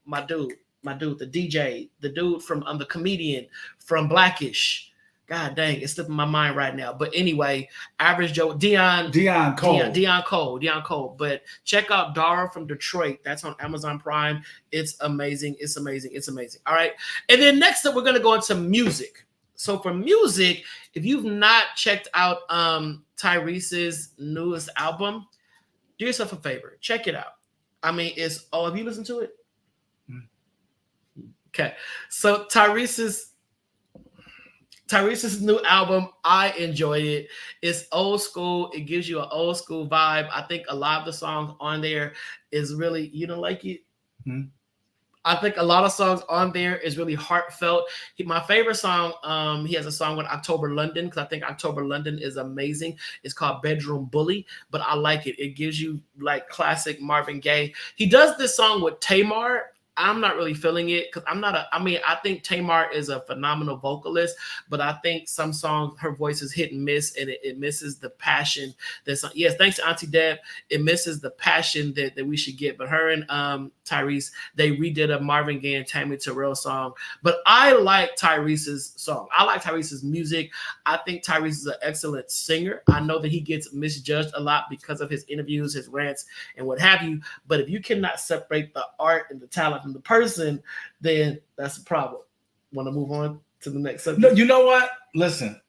my dude, the DJ, the dude from the comedian from Blackish. God dang, it's slipping my mind right now. But anyway, Average Joe, Dion Cole. But check out Dara from Detroit. That's on Amazon Prime. It's amazing. It's amazing. All right. And then next up, we're going to go into music. So for music, if you've not checked out Tyrese's newest album, do yourself a favor. Check it out. Have you listened to it? Okay. So Tyrese's new album, I enjoyed it. It's old school. It gives you an old school vibe. I think a lot of the songs on there is really, you don't like it? I think a lot of songs on there is really heartfelt. My favorite song, he has a song with October London, because I think October London is amazing. It's called Bedroom Bully, but I like it. It gives you like classic Marvin Gaye. He does this song with Tamar. I'm not really feeling it because I think Tamar is a phenomenal vocalist, but I think some songs, her voice is hit and miss, and it misses the passion. Yes, thanks to Auntie Deb, it misses the passion that we should get. But her and Tyrese, they redid a Marvin Gaye and Tammy Terrell song. But I like Tyrese's song. I like Tyrese's music. I think Tyrese is an excellent singer. I know that he gets misjudged a lot because of his interviews, his rants, and what have you. But if you cannot separate the art and the talent from the person, then that's a problem. Want to move on to the next subject? No, you know what? Listen,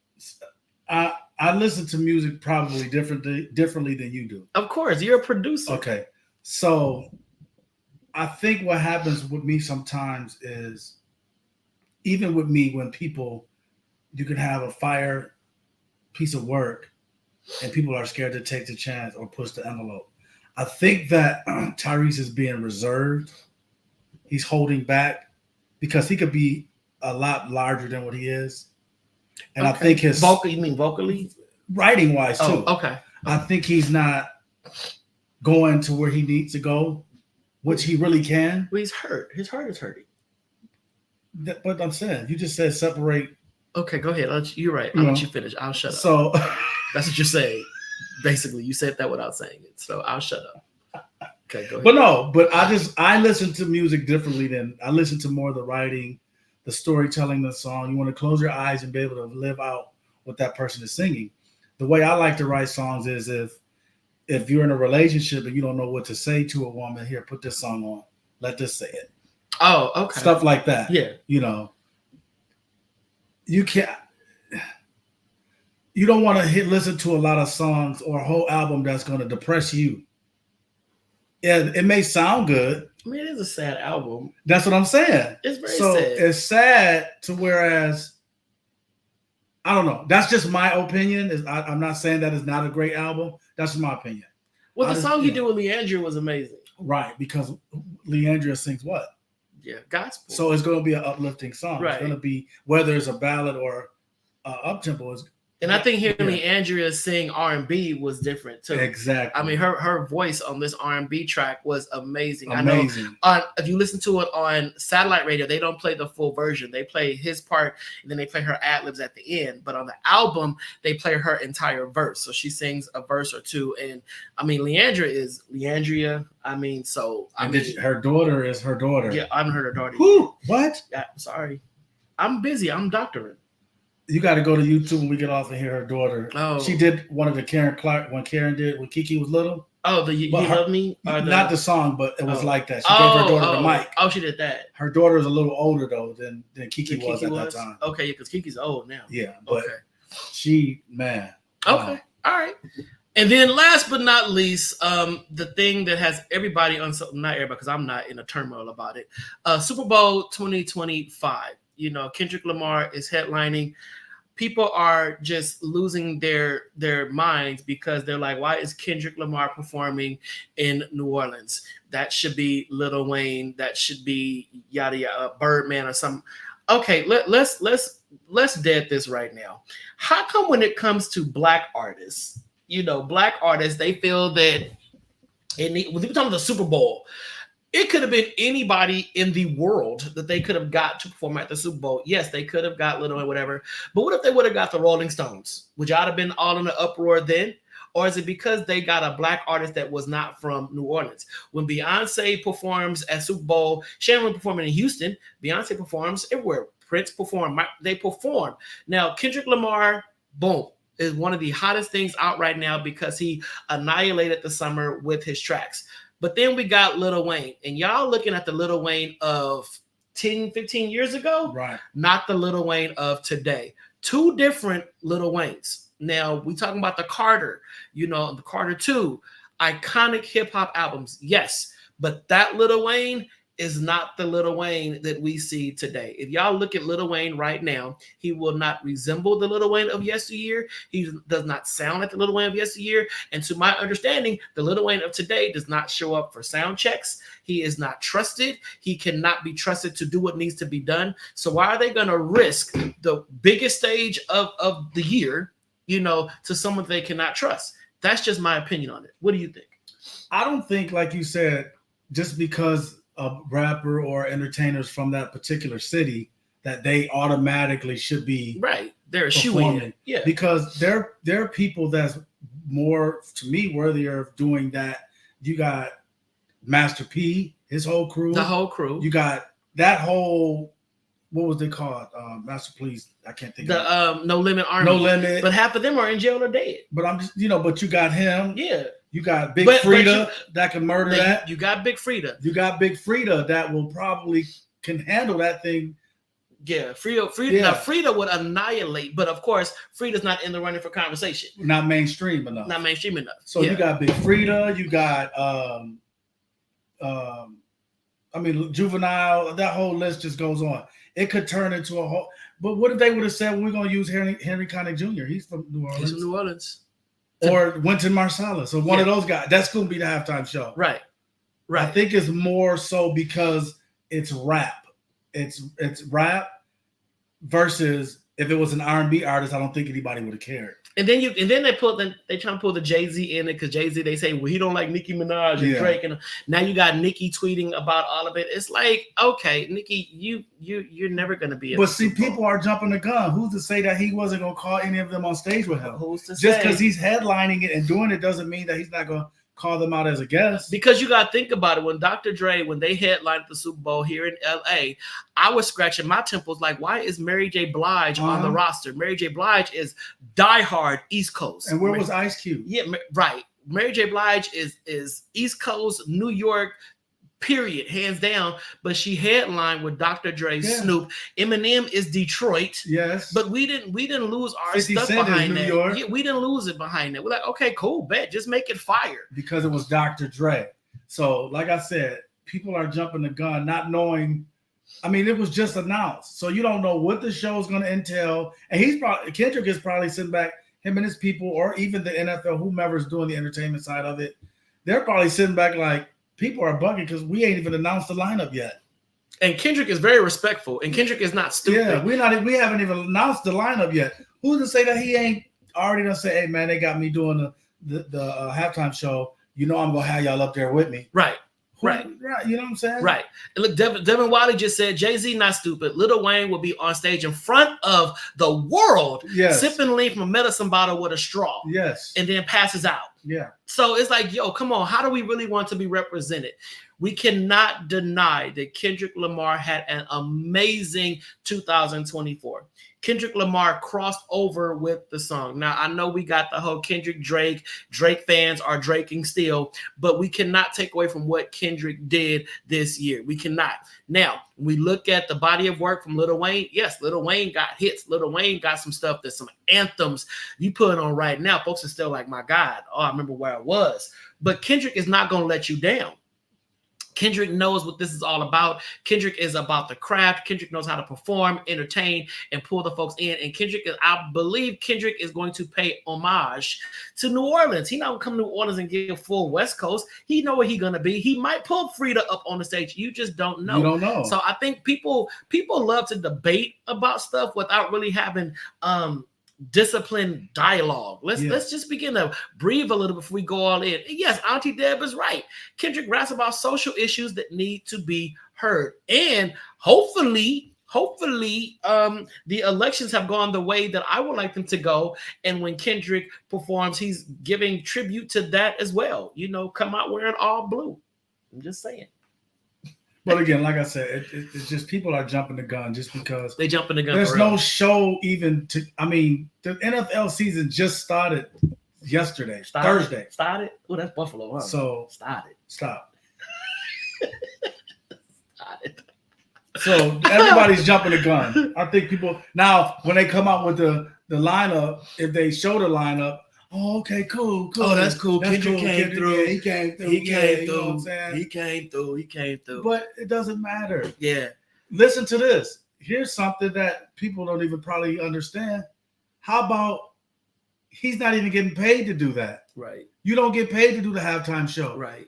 I listen to music probably differently than you do. Of course, you're a producer. Okay, so I think what happens with me sometimes is, even with me, when you can have a fire piece of work and people are scared to take the chance or push the envelope. I think that Tyrese is being reserved he's holding back because he could be a lot larger than what he is. And I think his you mean vocally? Writing wise too. Okay. I think he's not going to where he needs to go, which he really can. Well, he's hurt. His heart is hurting. But I'm saying, you just said separate. Okay, go ahead. You're right. I'll let you finish. I'll shut up. So that's what you're saying. Basically, you said that without saying it. So I'll shut up. Okay, go ahead. But no, but I listen to music differently than I listen to more of the writing, the storytelling, the song. You want to close your eyes and be able to live out what that person is singing. The way I like to write songs is if you're in a relationship and you don't know what to say to a woman, here, put this song on. Let this say it. Oh, okay. Stuff like that. Yeah. You know, you don't want to listen to a lot of songs or a whole album that's going to depress you. Yeah, it may sound good. I mean, it is a sad album. That's what I'm saying. It's very sad. It's sad to whereas, I don't know. That's just my opinion. I'm not saying that it's not a great album. That's just my opinion. Well, the song you did with Leandria was amazing. Right, because Leandria sings what? Yeah, gospel. So it's going to be an uplifting song. Right. It's going to be, whether it's a ballad or up-tempo. And I think hearing Leandria sing R&B was different too. Exactly. I mean, her voice on this R&B track was amazing. Amazing. I know if you listen to it on satellite radio, they don't play the full version. They play his part and then they play her ad-libs at the end. But on the album, they play her entire verse. So she sings a verse or two. And I mean, Leandria is Leandria. I mean, her daughter is her daughter. Yeah, I haven't heard her daughter. Who? What? Yeah, sorry. I'm busy. I'm doctoring. You got to go to YouTube when we get off and hear her daughter. Oh. She did one of the Karen Clark when Kiki was little. Oh, You Love Me? Not the song, but it was like that. She gave her daughter the mic. Oh, she did that. Her daughter is a little older, though, than Kiki was at that time. Okay, yeah, because Kiki's old now. Yeah, but she, man. Okay, all right. And then last but not least, the thing that has everybody on something, not everybody, because I'm not in a turmoil about it. Super Bowl 2025. You know, Kendrick Lamar is headlining. People are just losing their minds because they're like, why is Kendrick Lamar performing in New Orleans? That should be Lil Wayne. That should be yada yada, Birdman or something. Okay, let's dead this right now. How come when it comes to black artists, they feel that we're talking about the Super Bowl. It could have been anybody in the world that they could have got to perform at the Super Bowl. Yes, they could have got Lil or whatever. But what if they would have got the Rolling Stones? Would y'all have been all in the uproar then? Or is it because they got a black artist that was not from New Orleans? When Beyonce performs at Super Bowl, she ain't performing in Houston. Beyonce performs everywhere. Prince performed. They perform. Now, Kendrick Lamar, boom, is one of the hottest things out right now because he annihilated the summer with his tracks. But then we got Lil Wayne, and y'all looking at the Lil Wayne of 10, 15 years ago, right? Not the Lil Wayne of today. Two different Lil Waynes. Now, we talking about the Carter, the Carter 2, iconic hip hop albums. Yes, but that Lil Wayne is not the Lil Wayne that we see today. If y'all look at Lil Wayne right now, he will not resemble the Lil Wayne of yesteryear. He does not sound like the Lil Wayne of yesteryear. And to my understanding, the Lil Wayne of today does not show up for sound checks. He is not trusted. He cannot be trusted to do what needs to be done. So why are they going to risk the biggest stage of the year, to someone they cannot trust? That's just my opinion on it. What do you think? I don't think, like you said, just because a rapper or entertainers from that particular city that they automatically should be right. They're a performing. Yeah, because there are people that's more, to me, worthier of doing that. You got Master P, his whole crew, the whole crew. You got that whole, what was they called? Master Please, I can't think of it. No Limit Army. No Limit. But half of them are in jail or dead. But I'm just, but you got him. Yeah. You got Big Frida that can murder that. You got Big Frida. You got Big Frida that will probably can handle that thing. Yeah, Frida. Yeah. Now Frida would annihilate, but of course, Frida's not in the running for conversation. Not mainstream enough. So you got Big Frida. You got Juvenile. That whole list just goes on. It could turn into a whole. But what if they would have said, well, we're going to use Henry Connick Jr.? He's from New Orleans. He's from New Orleans. Or Wynton Marsalis, or one of those guys. That's going to be the halftime show. Right. I think it's more so because it's rap. It's rap versus if it was an R&B artist, I don't think anybody would have cared. And then they try to pull the Jay-Z in it because Jay-Z, they say, well, he don't like Nicki Minaj and Drake, and now you got Nicki tweeting about all of it. It's like, okay, Nicki, you're never gonna be. But see, people are jumping the gun. Who's to say that he wasn't gonna call any of them on stage with him? Who's to say? Just because he's headlining it and doing it doesn't mean that he's not gonna call them out as a guest. Because you got to think about it. When Dr. Dre, when they headlined the Super Bowl here in LA, I was scratching my temples like, why is Mary J. Blige on the roster? Mary J. Blige is diehard East Coast. And where was Ice Cube? Yeah, right. Mary J. Blige is East Coast, New York, period, hands down. But she headlined with Dr. Dre, Snoop. Eminem is Detroit. Yes. But we didn't lose our stuff behind that. Yeah, we didn't lose it behind that. We're like, okay, cool, bet. Just make it fire. Because it was Dr. Dre. So, like I said, people are jumping the gun, not knowing. I mean, it was just announced. So you don't know what the show is going to entail. And Kendrick is probably sitting back, him and his people, or even the NFL, whomever's doing the entertainment side of it. They're probably sitting back like, people are bugging because we ain't even announced the lineup yet. And Kendrick is very respectful, and Kendrick is not stupid. Yeah, we haven't even announced the lineup yet. Who's to say that he ain't already done say, hey man, they got me doing the halftime show. You know I'm gonna have y'all up there with me. Right. Right. You know what I'm saying? Right. And look, Devin Wiley just said Jay-Z not stupid. Lil Wayne will be on stage in front of the world, sipping lean from a medicine bottle with a straw. Yes. And then passes out. Yeah. So it's like, yo, come on. How do we really want to be represented? We cannot deny that Kendrick Lamar had an amazing 2024. Kendrick Lamar crossed over with the song. Now, I know we got the whole Kendrick Drake fans are draking still, but we cannot take away from what Kendrick did this year. We cannot. Now, we look at the body of work from Lil Wayne. Yes, Lil Wayne got hits. Lil Wayne got some stuff that's some anthems you put on right now. Folks are still like, my God, oh, I remember where I was. But Kendrick is not going to let you down. Kendrick knows what this is all about. Kendrick is about the craft. Kendrick knows how to perform, entertain, and pull the folks in. And I believe Kendrick is going to pay homage to New Orleans. He not going to come to New Orleans and give full West Coast. He know where he's going to be. He might pull Frida up on the stage. You just don't know. You don't know. So I think people love to debate about stuff without really having disciplined dialogue. Let's just begin to breathe a little before we go all in. And yes, Auntie Deb is right. Kendrick raps about social issues that need to be heard. And hopefully, the elections have gone the way that I would like them to go. And when Kendrick performs, he's giving tribute to that as well. You know, come out wearing all blue. I'm just saying. But again, like I said, it's just people are jumping the gun just because they jump in the gun. There's no show even to. I mean, the NFL season just started yesterday, Thursday. Started? Oh, that's Buffalo. Huh? So started. Stop. Started. So everybody's jumping the gun. I think people now when they come out with the lineup, if they show the lineup. Oh, okay, cool. Oh, that's cool. Kendrick came through. Yeah, he came through. He came through. But it doesn't matter. Yeah. Listen to this. Here's something that people don't even probably understand. How about he's not even getting paid to do that? Right. You don't get paid to do the halftime show. Right.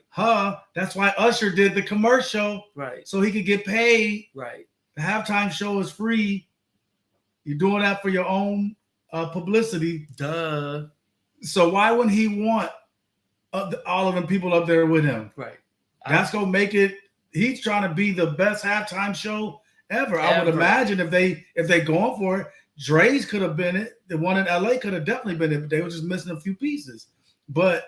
That's why Usher did the commercial. Right. So he could get paid. Right. The halftime show is free. You're doing that for your own publicity. Duh. So why wouldn't he want all of them people up there with him? Right. That's going to make it. He's trying to be the best halftime show ever. I would imagine if they going for it, Dre's could have been it. The one in LA could have definitely been it. But they were just missing a few pieces. But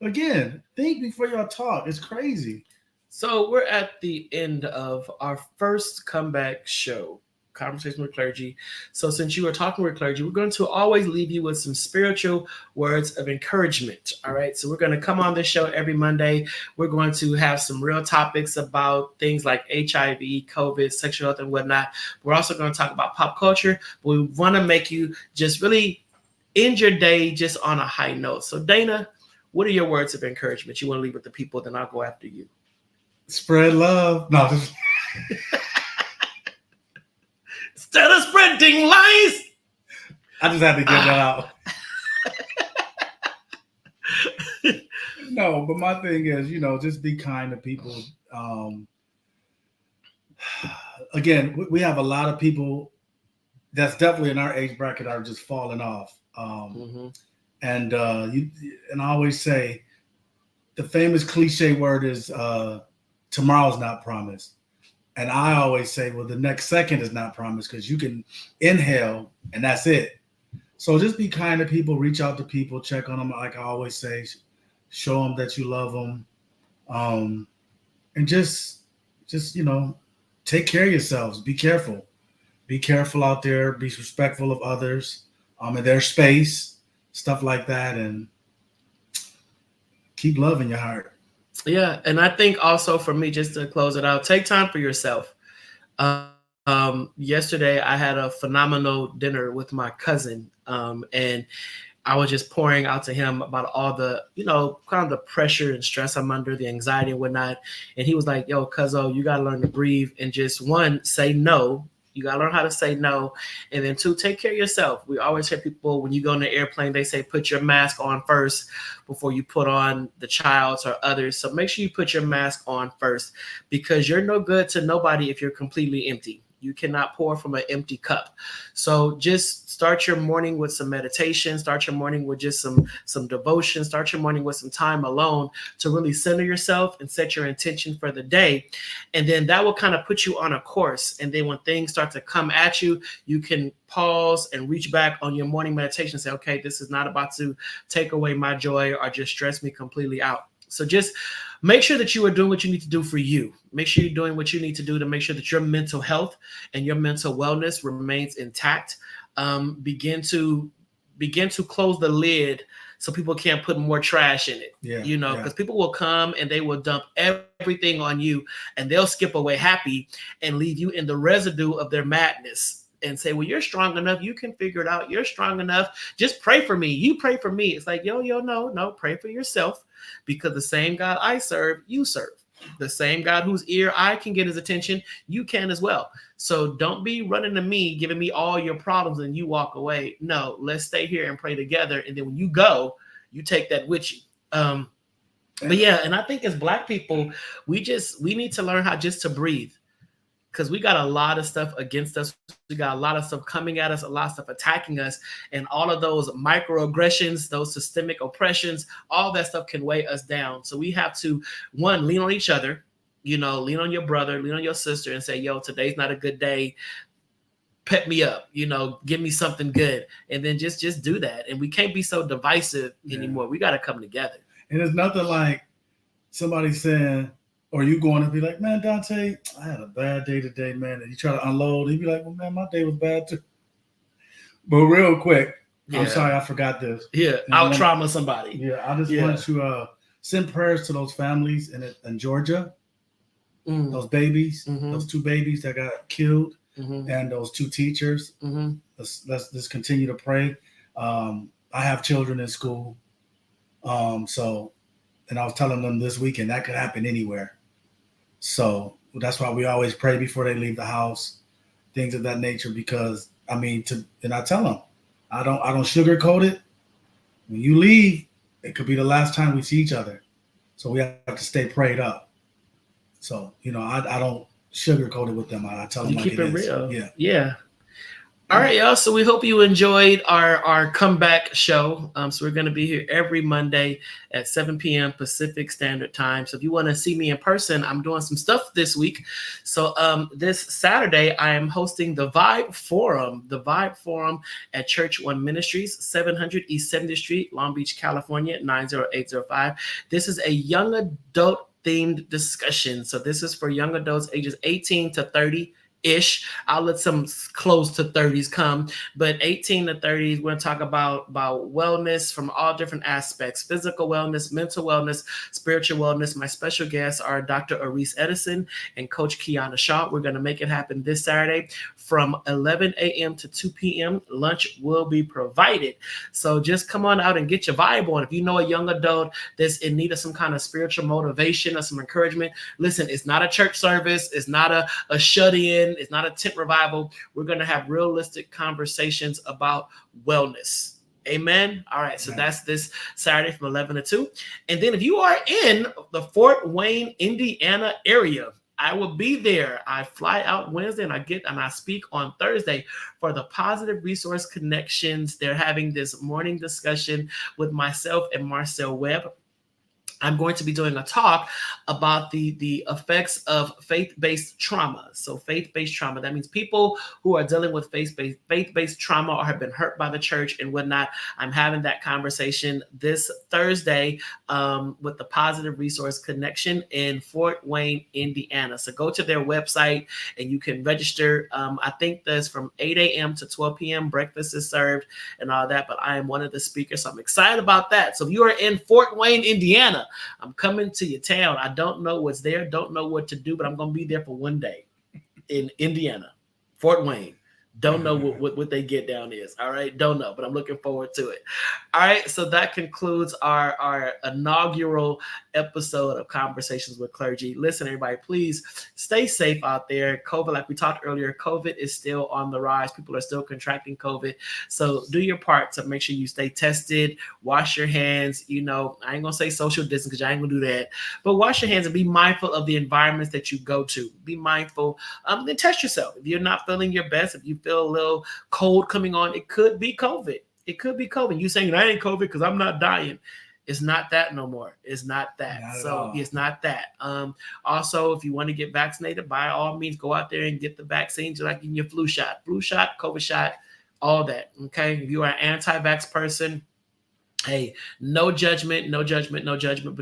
again, think before y'all talk. It's crazy. So we're at the end of our first comeback show. Conversation with Clergy. So since you are talking with Clergy, we're going to always leave you with some spiritual words of encouragement. All right. So we're going to come on this show every Monday. We're going to have some real topics about things like HIV, COVID, sexual health, and whatnot. We're also going to talk about pop culture. But we want to make you just really end your day just on a high note. So Dana, what are your words of encouragement you want to leave with the people? Then I'll go after you. Spread love. No. Instead of spreading lies. I just had to get that out. No, but my thing is, just be kind to people. Again, we have a lot of people that's definitely in our age bracket are just falling off. And and I always say the famous cliche word is tomorrow's not promised. And I always say, well, the next second is not promised because you can inhale and that's it. So just be kind to people, reach out to people, check on them. Like I always say, show them that you love them. And just, take care of yourselves. Be careful. Be careful out there. Be respectful of others, in their space, stuff like that. And keep love in your heart. Yeah. And I think also for me, just to close it out, take time for yourself. Yesterday I had a phenomenal dinner with my cousin. And I was just pouring out to him about all the, kind of the pressure and stress I'm under, the anxiety and whatnot. And he was like, yo, cuzzo, you got to learn to breathe and just one, say no. You got to learn how to say no. And then two, take care of yourself. We always hear people when you go on the airplane, they say, put your mask on first before you put on the child's or others. So make sure you put your mask on first because you're no good to nobody if you're completely empty. You cannot pour from an empty cup. So just start your morning with some meditation. Start your morning with just some devotion. Start your morning with some time alone to really center yourself and set your intention for the day. And then that will kind of put you on a course. And then when things start to come at you, you can pause and reach back on your morning meditation and say, okay, this is not about to take away my joy or just stress me completely out. So just make sure that you are doing what you need to do for you. Make sure you're doing what you need to do to make sure that your mental health and your mental wellness remains intact. Begin to close the lid so people can't put more trash in it. Because people will come and they will dump everything on you and they'll skip away happy and leave you in the residue of their madness. And say, well, you're strong enough. You can figure it out. You're strong enough. Just pray for me. You pray for me. It's like, no, pray for yourself because the same God I serve, you serve. The same God whose ear I can get his attention, you can as well. So don't be running to me, giving me all your problems and you walk away. No, let's stay here and pray together. And then when you go, you take that with you. But yeah, and I think as Black people, we need to learn how just to breathe. Because we got a lot of stuff against us. We got a lot of stuff coming at us, a lot of stuff attacking us. And all of those microaggressions, those systemic oppressions, all that stuff can weigh us down. So we have to, one, lean on each other, lean on your brother, lean on your sister and say, yo, today's not a good day. Pep me up, give me something good. And then just do that. And we can't be so divisive anymore. We got to come together. And it's nothing like somebody saying, or you going to be like, man, Dante, I had a bad day today, man. And you try to unload. And you be like, well, man, my day was bad too. But real quick, I'm sorry, I forgot this. Yeah, I'll trauma somebody. Yeah, I just want to send prayers to those families in Georgia. Those babies, those two babies that got killed, and those two teachers. Let's continue to pray. I have children in school. And I was telling them this weekend that could happen anywhere. So that's why we always pray before they leave the house, things of that nature. Because and I tell them, I don't sugarcoat it. When you leave, it could be the last time we see each other. So we have to stay prayed up. So I don't sugarcoat it with them. I tell them like keep it is. real. Yeah. All right, y'all. So we hope you enjoyed our comeback show. So we're going to be here every Monday at 7 p.m. Pacific Standard Time. So if you want to see me in person, I'm doing some stuff this week. So this Saturday, I am hosting the Vibe Forum at Church One Ministries, 700 East 70th Street, Long Beach, California, 90805. This is a young adult themed discussion. So this is for young adults ages 18 to 30. Ish. I'll let some close to 30s come, but 18 to 30s, we're going to talk about wellness from all different aspects: physical wellness, mental wellness, spiritual wellness. My special guests are Dr. Arise Edison and Coach Kiana Shaw. We're going to make it happen this Saturday from 11 a.m. to 2 p.m. Lunch will be provided. So just come on out and get your vibe on. If you know a young adult that's in need of some kind of spiritual motivation or some encouragement, listen, it's not a church service. It's not a shut-in. It's not a tent revival. We're going to have realistic conversations about wellness. Amen. All right. So that's this Saturday from 11 to 2. And then if you are in the Fort Wayne, Indiana area, I will be there. I fly out Wednesday and I speak on Thursday for the Positive Resource Connections. They're having this morning discussion with myself and Marcel Webb. I'm going to be doing a talk about the effects of faith-based trauma. So faith-based trauma, that means people who are dealing with faith-based trauma or have been hurt by the church and whatnot. I'm having that conversation this Thursday with the Positive Resource Connection in Fort Wayne, Indiana. So go to their website and you can register. I think that's from 8 a.m. to 12 p.m. Breakfast is served and all that, but I am one of the speakers. So I'm excited about that. So if you are in Fort Wayne, Indiana, I'm coming to your town. I don't know what's there, don't know what to do, but I'm going to be there for one day in Indiana, Fort Wayne. Don't know what they get down is. All right. Don't know, but I'm looking forward to it. All right. So that concludes our inaugural episode of Conversations with Clergy. Listen, everybody, please stay safe out there. COVID, like we talked earlier, COVID is still on the rise. People are still contracting COVID. So do your part to make sure you stay tested, wash your hands. I ain't going to say social distance because I ain't going to do that, but wash your hands and be mindful of the environments that you go to. Be mindful. Then test yourself. If you're not feeling your best, if you feel a little cold coming on, it could be COVID. It could be COVID. You saying I ain't COVID because I'm not dying. It's not that no more. It's not that. It's not that. Also, if you want to get vaccinated, by all means, go out there and get the vaccine, just like getting your flu shot, COVID shot, all that. Okay. If you are an anti-vax person, hey, no judgment, but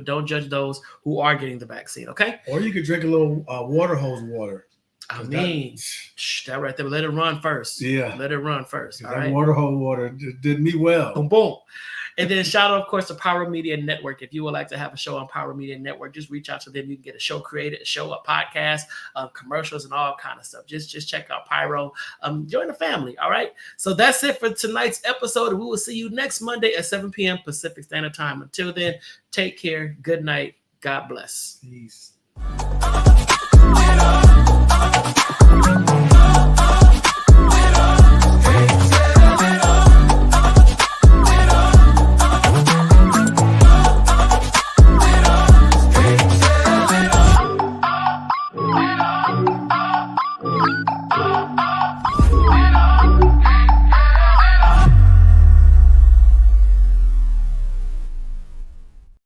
don't judge those who are getting the vaccine. Okay. Or you could drink a little water hose water. I mean, that right there. Let it run first. Yeah. Let it run first. All right. Water hole water did me well. Boom, boom. And then shout out, of course, to Pyro Media Network. If you would like to have a show on Pyro Media Network, just reach out to them. You can get a show created, a podcast, commercials, and all kind of stuff. Just check out Pyro. Join the family. All right. So that's it for tonight's episode. We will see you next Monday at 7 p.m. Pacific Standard Time. Until then, take care. Good night. God bless. Peace.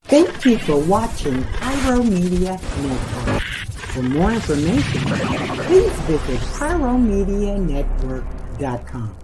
Thank you for watching Pyro Media Network. For more information, please visit pyromedianetwork.com.